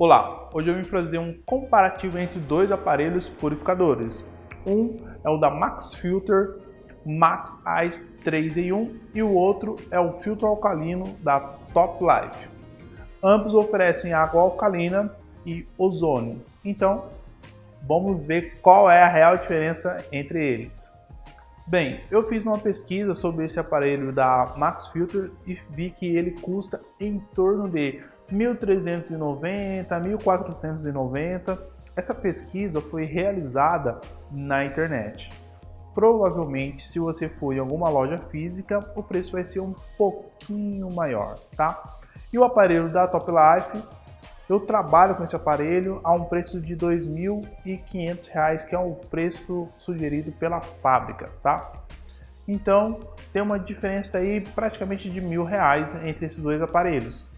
Olá, hoje eu vim fazer um comparativo entre dois aparelhos purificadores. Um é o da Max Filter Max Ice 3 em 1 e o outro é o filtro alcalino da Top Life. Ambos oferecem água alcalina e ozônio, então vamos ver qual é a real diferença entre eles. Bem, eu fiz uma pesquisa sobre esse aparelho da Max Filter e vi que ele custa em torno de R$ 1.390, R$ 1.490. Essa pesquisa foi realizada na internet. Provavelmente, se você for em alguma loja física, o preço vai ser um pouquinho maior, tá? E o aparelho da Top Life, eu trabalho com esse aparelho a um preço de R$ 2.500, que é o preço sugerido pela fábrica, tá? Então, tem uma diferença aí praticamente de R$ 1.000 entre esses dois aparelhos.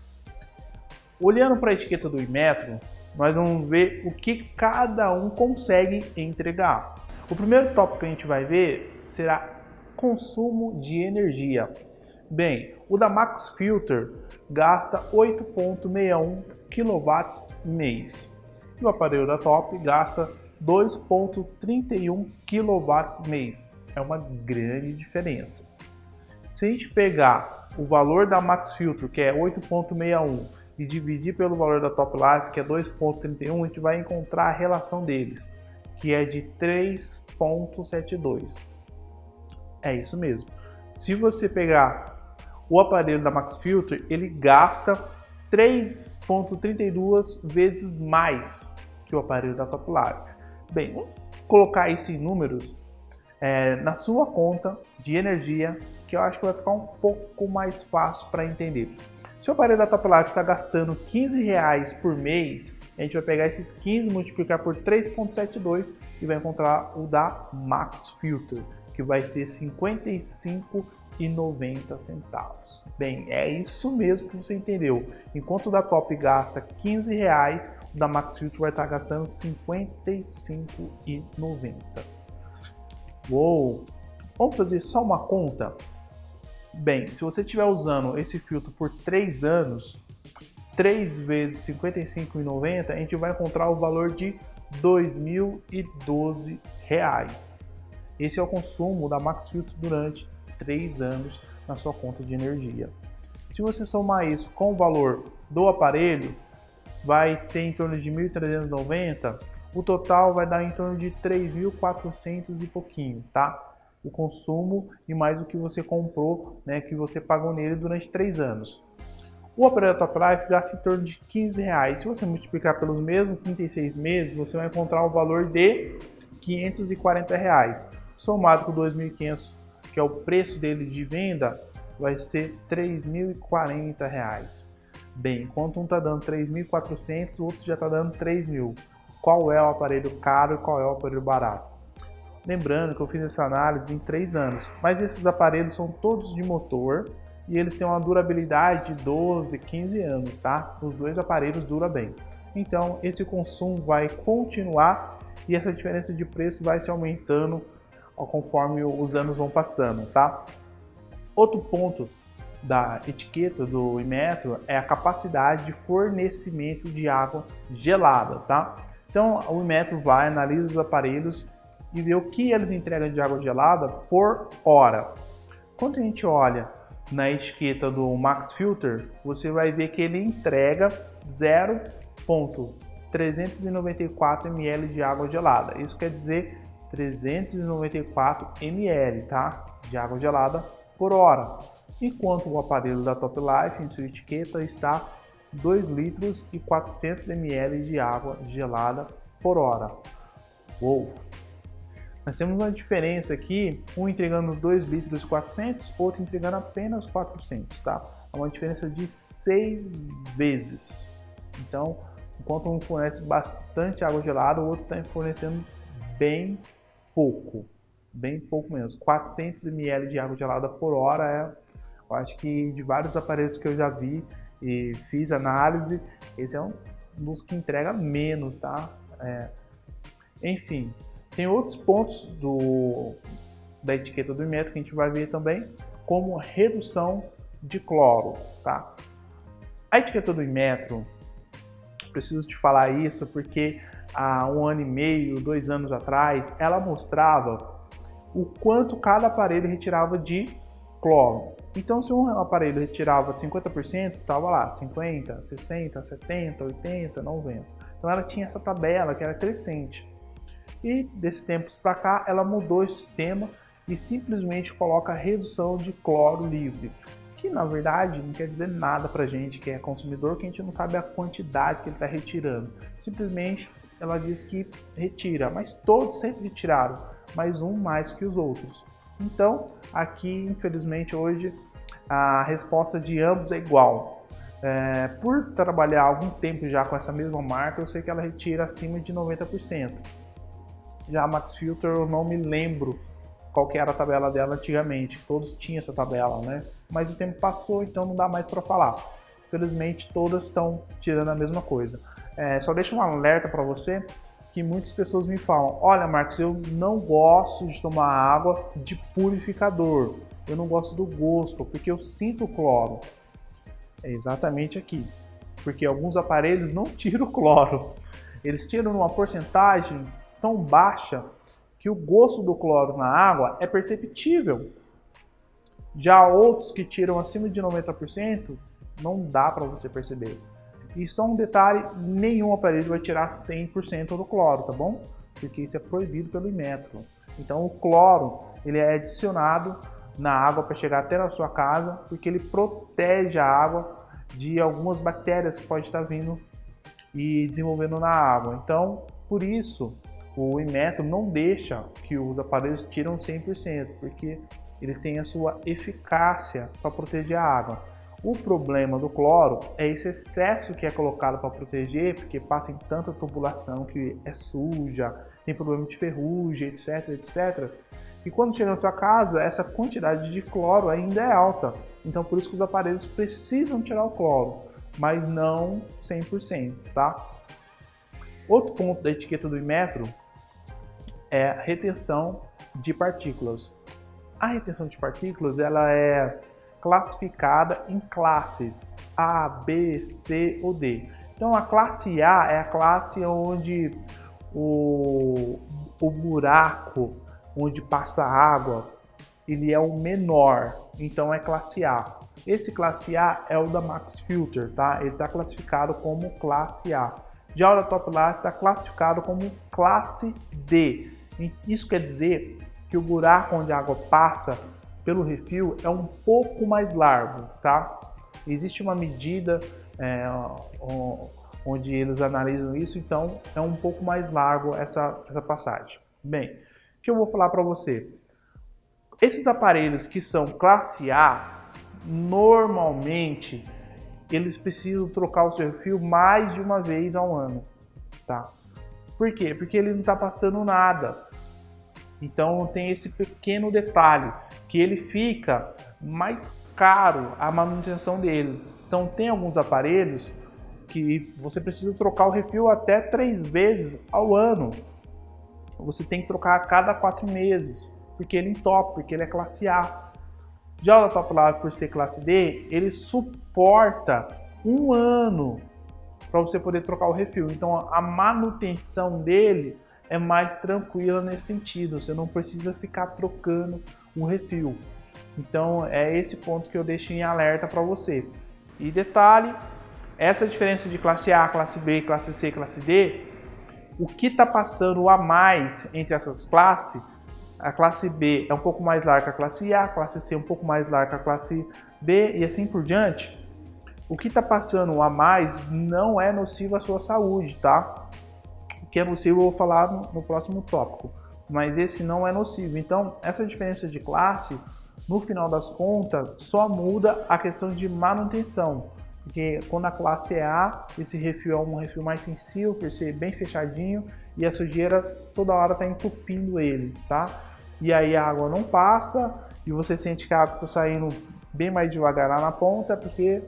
Olhando para a etiqueta do Inmetro, nós vamos ver o que cada um consegue entregar. O primeiro tópico que a gente vai ver será consumo de energia. Bem, o da Max Filter gasta 8,61 kW mês. E o aparelho da Top gasta 2,31 kW mês. É uma grande diferença. Se a gente pegar o valor da Max Filter, que é 8,61, e dividir pelo valor da Top Life, que é 2,31, a gente vai encontrar a relação deles, que é de 3,72. É isso mesmo. Se você pegar o aparelho da Max Filter, ele gasta 3,32 vezes mais que o aparelho da Top Life. Bem, vamos colocar isso em números na sua conta de energia, que eu acho que vai ficar um pouco mais fácil para entender. Se o aparelho da Top Life está gastando R$15 por mês, a gente vai pegar esses 15 e multiplicar por 3,72 e vai encontrar o da Max Filter, que vai ser R$ 55,90. Bem, é isso mesmo que você entendeu. Enquanto o da Top gasta R$15, o da Max Filter vai estar gastando R$ 55,90. Uou! Vamos fazer só uma conta? Bem, se você estiver usando esse filtro por 3 anos, 3 vezes R$ 55,90, a gente vai encontrar o valor de R$ 2.012. Esse é o consumo da Max Filter durante 3 anos na sua conta de energia. Se você somar isso com o valor do aparelho, vai ser em torno de R$ 1.390, o total vai dar em torno de 3.400 e pouquinho, tá? O consumo e mais o que você comprou, né, que você pagou nele durante 3 anos. O aparelho Top Life gasta em torno de R$15. Se você multiplicar pelos mesmos 36 meses, você vai encontrar o valor de R$ 540. Somado com 2.500, que é o preço dele de venda, vai ser R$ 3.040. Bem, enquanto um está dando 3.400, o outro já está dando 3.000. Qual é o aparelho caro e qual é o aparelho barato? Lembrando que eu fiz essa análise em 3 anos, mas esses aparelhos são todos de motor e eles têm uma durabilidade de 12, 15 anos, tá? Os dois aparelhos duram bem. Então, esse consumo vai continuar e essa diferença de preço vai se aumentando conforme os anos vão passando, tá? Outro ponto da etiqueta do Inmetro é a capacidade de fornecimento de água gelada, tá? Então, o Inmetro vai, analisa os aparelhos e ver o que eles entregam de água gelada por hora. Quando a gente olha na etiqueta do Max Filter, você vai ver que ele entrega 0,394 ml de água gelada. Isso quer dizer 394 ml, tá? De água gelada por hora. Enquanto o aparelho da Top Life, em sua etiqueta, está 2 litros e 400 ml de água gelada por hora. Uou! Nós temos uma diferença aqui, um entregando 2 litros e 400, outro entregando apenas 400, tá? É uma diferença de 6 vezes. Então, enquanto um fornece bastante água gelada, o outro está fornecendo bem pouco menos. 400 ml de água gelada por hora eu acho que de vários aparelhos que eu já vi e fiz análise, esse é um dos que entrega menos, tá? Enfim. Tem outros pontos da etiqueta do Inmetro que a gente vai ver também, como redução de cloro, tá? A etiqueta do Inmetro, preciso te falar isso porque há 1 ano e meio, 2 anos atrás, ela mostrava o quanto cada aparelho retirava de cloro. Então, se um aparelho retirava 50%, estava lá 50, 60, 70, 80, 90. Então, ela tinha essa tabela que era crescente. E desses tempos para cá, ela mudou esse sistema e simplesmente coloca redução de cloro livre, que na verdade não quer dizer nada para a gente que é consumidor, que a gente não sabe a quantidade que ele está retirando. Simplesmente ela diz que retira, mas todos sempre retiraram, mas um mais que os outros. Então, aqui, infelizmente, hoje, a resposta de ambos é igual. Por trabalhar algum tempo já com essa mesma marca, eu sei que ela retira acima de 90%. Já a Max Filter, eu não me lembro qual que era a tabela dela antigamente. Todos tinham essa tabela, né? Mas o tempo passou, então não dá mais para falar. Infelizmente, todas estão tirando a mesma coisa. Só deixo um alerta para você, que muitas pessoas me falam: olha, Marcos, eu não gosto de tomar água de purificador, eu não gosto do gosto, porque eu sinto o cloro. É exatamente aqui, porque alguns aparelhos não tiram o cloro, eles tiram numa porcentagem tão baixa que o gosto do cloro na água é perceptível. Já outros que tiram acima de 90%, não dá para você perceber. E só um detalhe, nenhum aparelho vai tirar 100% do cloro, tá bom? Porque isso é proibido pelo Inmetro. Então o cloro, ele é adicionado na água para chegar até na sua casa, porque ele protege a água de algumas bactérias que pode estar vindo e desenvolvendo na água. Então, por isso, o Inmetro não deixa que os aparelhos tiram 100%, porque ele tem a sua eficácia para proteger a água. O problema do cloro é esse excesso que é colocado para proteger, porque passa em tanta tubulação que é suja, tem problema de ferrugem, etc, etc. E quando chega na sua casa, essa quantidade de cloro ainda é alta. Então, por isso que os aparelhos precisam tirar o cloro, mas não 100%, tá? Outro ponto da etiqueta do Inmetro é a retenção de partículas. A retenção de partículas, ela é classificada em classes A, B, C ou D. Então a classe A é a classe onde o buraco onde passa água, ele é o menor, então é classe A. Esse classe A é o da Max Filter, tá? Ele está classificado como classe A. Já o da Top Life está classificado como classe D. Isso quer dizer que o buraco onde a água passa pelo refil é um pouco mais largo, tá? Existe uma medida onde eles analisam isso, então é um pouco mais largo essa passagem. Bem, o que eu vou falar para você? Esses aparelhos que são classe A, normalmente eles precisam trocar o seu refil mais de uma vez ao ano, tá? Por quê? Porque ele não está passando nada. Então tem esse pequeno detalhe, que ele fica mais caro a manutenção dele. Então tem alguns aparelhos que você precisa trocar o refil até 3 vezes ao ano. Você tem que trocar a cada 4 meses, porque ele entope, porque ele é classe A. Já o da Top Life, por ser classe D, ele suporta 1 ano para você poder trocar o refil. Então a manutenção dele é mais tranquila nesse sentido, você não precisa ficar trocando o refil. Então é esse ponto que eu deixo em alerta para você. E detalhe, essa diferença de classe A, classe B, classe C, classe D, o que está passando a mais entre essas classes, a classe B é um pouco mais larga que a classe A classe C é um pouco mais larga que a classe B e assim por diante. O que está passando a mais não é nocivo à sua saúde, tá? O que é nocivo eu vou falar no próximo tópico, mas esse não é nocivo. Então, essa diferença de classe, no final das contas, só muda a questão de manutenção. Porque quando a classe é A, esse refil é um refil mais sensível, por ser bem fechadinho, e a sujeira toda hora está entupindo ele, tá? E aí a água não passa, e você sente que a água está saindo bem mais devagar lá na ponta, porque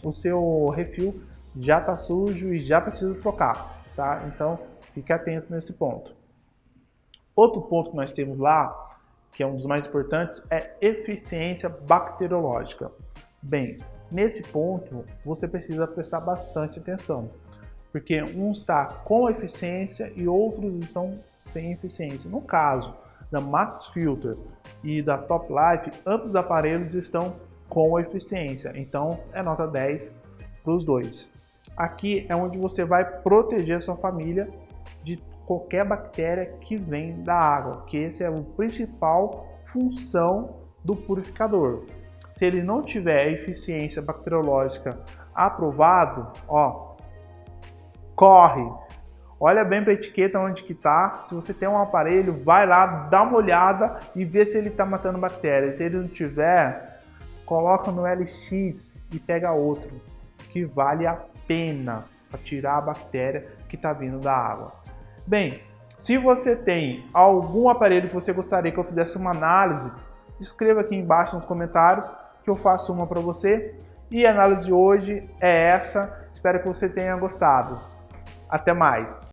o seu refil já está sujo e já precisa trocar, tá? Então, fique atento nesse ponto. Outro ponto que nós temos lá, que é um dos mais importantes, é eficiência bacteriológica. Bem, nesse ponto, você precisa prestar bastante atenção, porque um está com eficiência e outros estão sem eficiência. No caso da Max Filter e da Top Life, ambos os aparelhos estão com eficiência, então é nota 10 para os dois. Aqui é onde você vai proteger a sua família de qualquer bactéria que vem da água, que essa é a principal função do purificador. Se ele não tiver eficiência bacteriológica aprovado, ó, corre! Olha bem para a etiqueta onde que tá. Se você tem um aparelho, vai lá, dá uma olhada e vê se ele está matando bactérias. Se ele não tiver, coloca no LX e pega outro, que vale a pena para tirar a bactéria que está vindo da água. Bem, se você tem algum aparelho que você gostaria que eu fizesse uma análise, escreva aqui embaixo nos comentários que eu faço uma para você. E a análise de hoje é essa. Espero que você tenha gostado. Até mais!